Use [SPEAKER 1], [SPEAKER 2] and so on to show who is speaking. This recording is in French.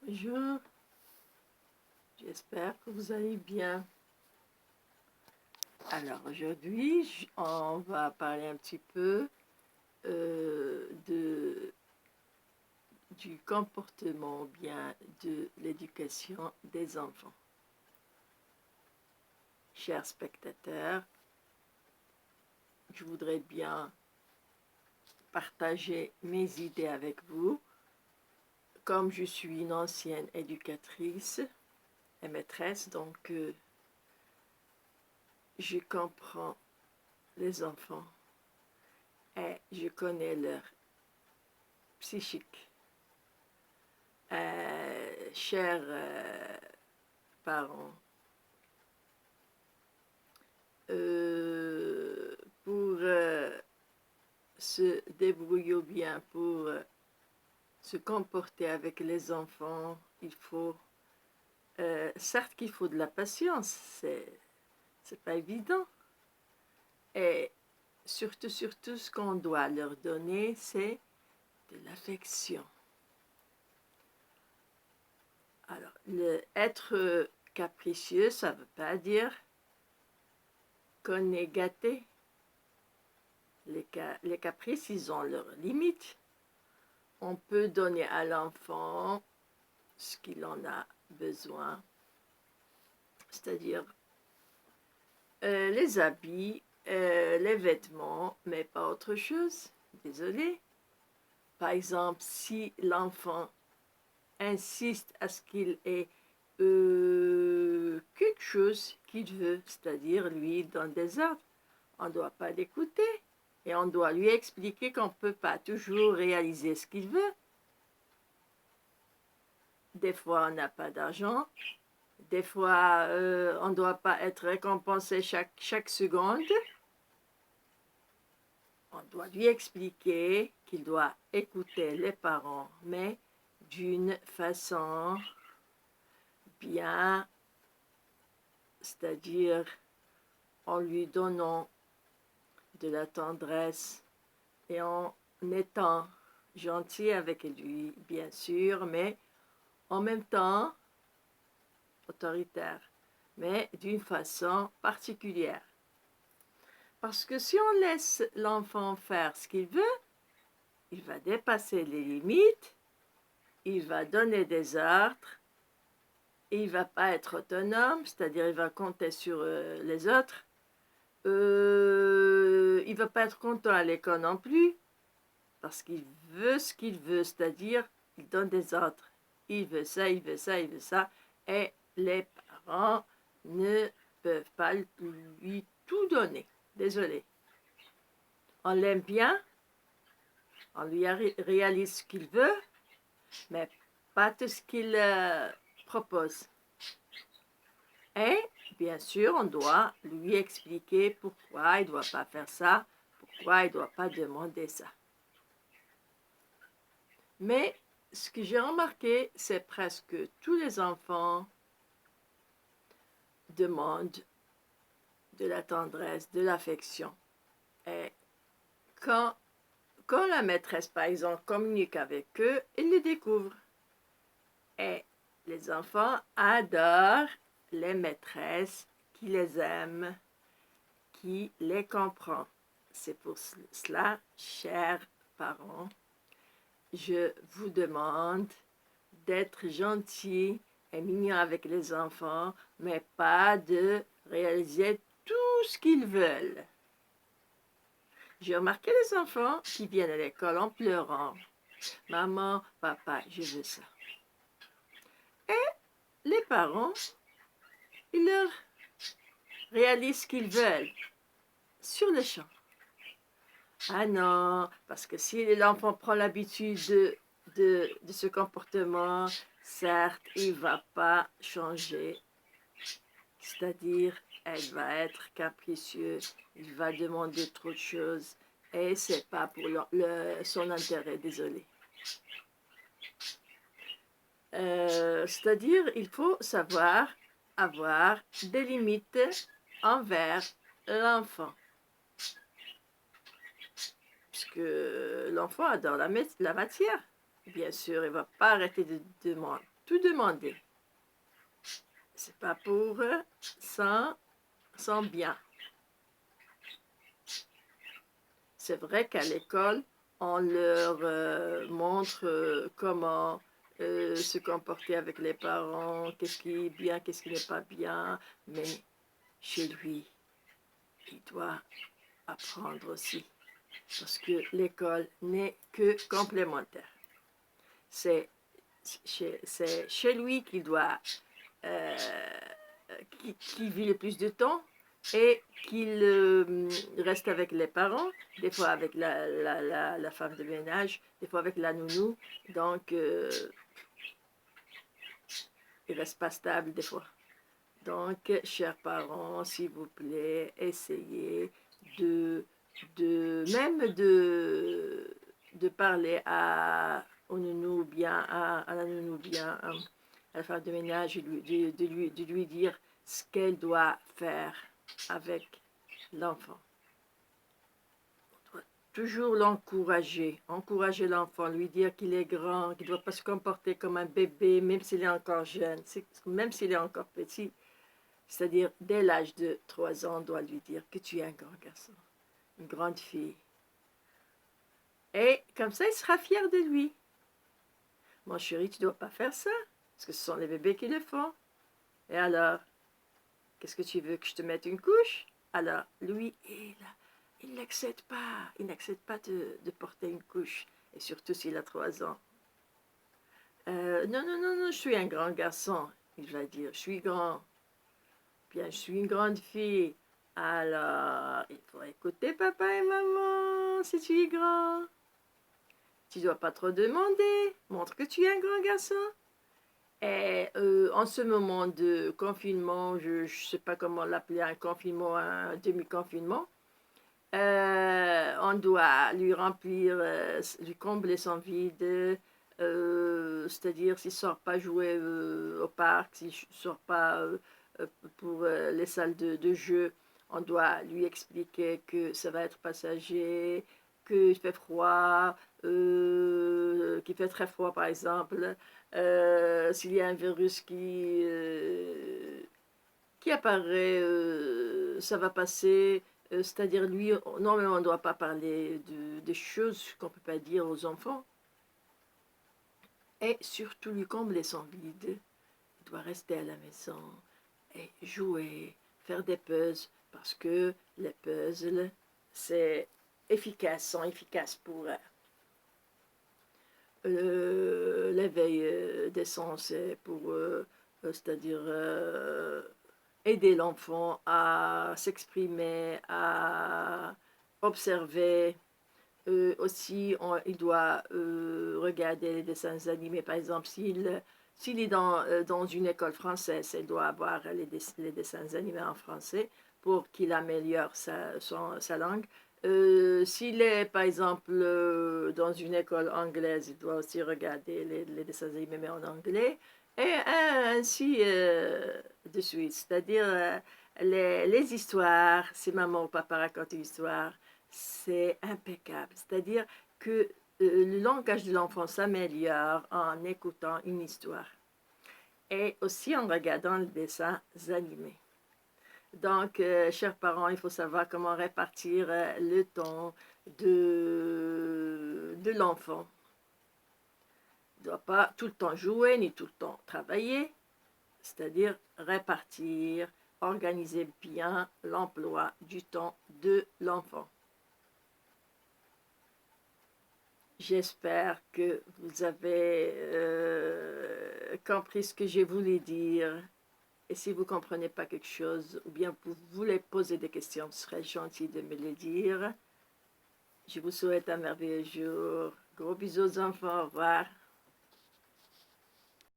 [SPEAKER 1] Bonjour, j'espère que vous allez bien. Alors aujourd'hui, on va parler un petit peu du comportement ou bien de l'éducation des enfants. Chers spectateurs, je voudrais bien partager mes idées avec vous. Comme je suis une ancienne éducatrice et maîtresse, donc je comprends les enfants et je connais leur psychique. Chers parents, pour se débrouiller bien, pour se comporter avec les enfants, il faut, certes qu'il faut de la patience, c'est pas évident, et surtout, ce qu'on doit leur donner, c'est de l'affection. Alors, être capricieux, ça ne veut pas dire qu'on est gâté. Les caprices, ils ont leurs limites. On peut donner à l'enfant ce qu'il en a besoin, c'est-à-dire les habits, les vêtements, mais pas autre chose. Désolé. Par exemple, si l'enfant insiste à ce qu'il ait quelque chose qu'il veut, c'est-à-dire lui il donne des ordres, on ne doit pas l'écouter et on doit lui expliquer qu'on ne peut pas toujours réaliser ce qu'il veut. Des fois on n'a pas d'argent, des fois on ne doit pas être récompensé chaque seconde. On doit lui expliquer qu'il doit écouter les parents, mais d'une façon bien, c'est-à-dire en lui donnant de la tendresse et en étant gentil avec lui, bien sûr, mais en même temps autoritaire, mais d'une façon particulière. Parce que si on laisse l'enfant faire ce qu'il veut, il va dépasser les limites, il va donner des ordres, il ne va pas être autonome, c'est-à-dire il va compter sur les autres. Il ne va pas être content à l'école non plus, parce qu'il veut ce qu'il veut, c'est-à-dire il donne des ordres. Il veut ça, il veut ça, il veut ça, et les parents ne peuvent pas lui tout donner. Désolé. On l'aime bien, on lui réalise ce qu'il veut, mais pas tout ce qu'il propose. Et bien sûr, on doit lui expliquer pourquoi il ne doit pas faire ça, pourquoi il ne doit pas demander ça. Mais ce que j'ai remarqué, c'est presque tous les enfants demandent de la tendresse, de l'affection. Et quand la maîtresse, par exemple, communique avec eux, ils le découvrent. Et les enfants adorent les maîtresses qui les aiment, qui les comprend. C'est pour cela, chers parents, je vous demande d'être gentils et mignons avec les enfants, mais pas de réaliser tout ce qu'ils veulent. J'ai remarqué les enfants qui viennent à l'école en pleurant. Maman, papa, je veux ça. Et les parents, ils leur réalisent ce qu'ils veulent sur le champ. Ah non, parce que si l'enfant prend l'habitude de ce comportement, certes, il ne va pas changer. C'est-à-dire, elle va être capricieuse, il va demander trop de choses, et ce n'est pas pour son intérêt, désolé. C'est-à-dire, il faut savoir avoir des limites envers l'enfant. Puisque l'enfant adore la matière. Bien sûr, il ne va pas arrêter de tout demander. C'est pas pour sans bien. C'est vrai qu'à l'école, on leur montre comment se comporter avec les parents, qu'est-ce qui est bien, qu'est-ce qui n'est pas bien, mais chez lui, il doit apprendre aussi, parce que l'école n'est que complémentaire. C'est chez lui qu'il doit, euh, qui vit le plus de temps et qu'il reste avec les parents, des fois avec la femme de ménage, des fois avec la nounou, donc il reste pas stable des fois. Donc, chers parents, s'il vous plaît, essayez même de parler au nounou bien, à la nounou bien, à la femme de ménage, de lui dire ce qu'elle doit faire avec l'enfant. On doit toujours l'encourager, encourager l'enfant, lui dire qu'il est grand, qu'il ne doit pas se comporter comme un bébé, même s'il est encore jeune, même s'il est encore petit. C'est-à-dire, dès l'âge de 3 ans, on doit lui dire que tu es un grand garçon, une grande fille. Et comme ça, il sera fier de lui. Mon chéri, tu ne dois pas faire ça, parce que ce sont les bébés qui le font. Et alors, qu'est-ce que tu veux, que je te mette une couche? Alors, lui, il n'accepte pas. Il n'accepte pas de porter une couche. Et surtout s'il a 3 ans. Non, non, non, non, je suis un grand garçon. Il va dire, je suis grand. Bien, je suis une grande fille. Alors, il faut écouter papa et maman si tu es grand. Tu ne dois pas trop demander. Montre que tu es un grand garçon. Et en ce moment de confinement, je ne sais pas comment l'appeler, un confinement, un demi-confinement, on doit lui remplir, lui combler son vide, c'est-à-dire s'il ne sort pas jouer au parc, s'il ne sort pas pour les salles de jeu, on doit lui expliquer que ça va être passager, qu'il fait froid, qu'il fait très froid par exemple, s'il y a un virus qui apparaît, ça va passer. C'est-à-dire, lui, normalement, on ne doit pas parler des choses qu'on ne peut pas dire aux enfants. Et surtout, lui combler son vide. Il doit rester à la maison et jouer, faire des puzzles, parce que les puzzles, c'est efficace, sont efficaces pour l'éveil des sens, et pour, c'est-à-dire aider l'enfant à s'exprimer, à observer. Aussi, il doit regarder les dessins animés. Par exemple, s'il est dans une école française, il doit avoir les dessins animés en français pour qu'il améliore sa langue. S'il est, par exemple, dans une école anglaise, il doit aussi regarder les dessins animés mais en anglais. Et ainsi de suite. C'est-à-dire, les histoires, si maman ou papa racontent une histoire, c'est impeccable. C'est-à-dire que le langage de l'enfant s'améliore en écoutant une histoire et aussi en regardant les dessins animés. Donc, chers parents, il faut savoir comment répartir le temps de l'enfant. Il ne doit pas tout le temps jouer ni tout le temps travailler, c'est-à-dire répartir, organiser bien l'emploi du temps de l'enfant. J'espère que vous avez compris ce que je voulais dire. Et si vous ne comprenez pas quelque chose, ou bien vous voulez poser des questions, ce serait gentil de me le dire. Je vous souhaite un merveilleux jour. Gros bisous aux enfants, au revoir.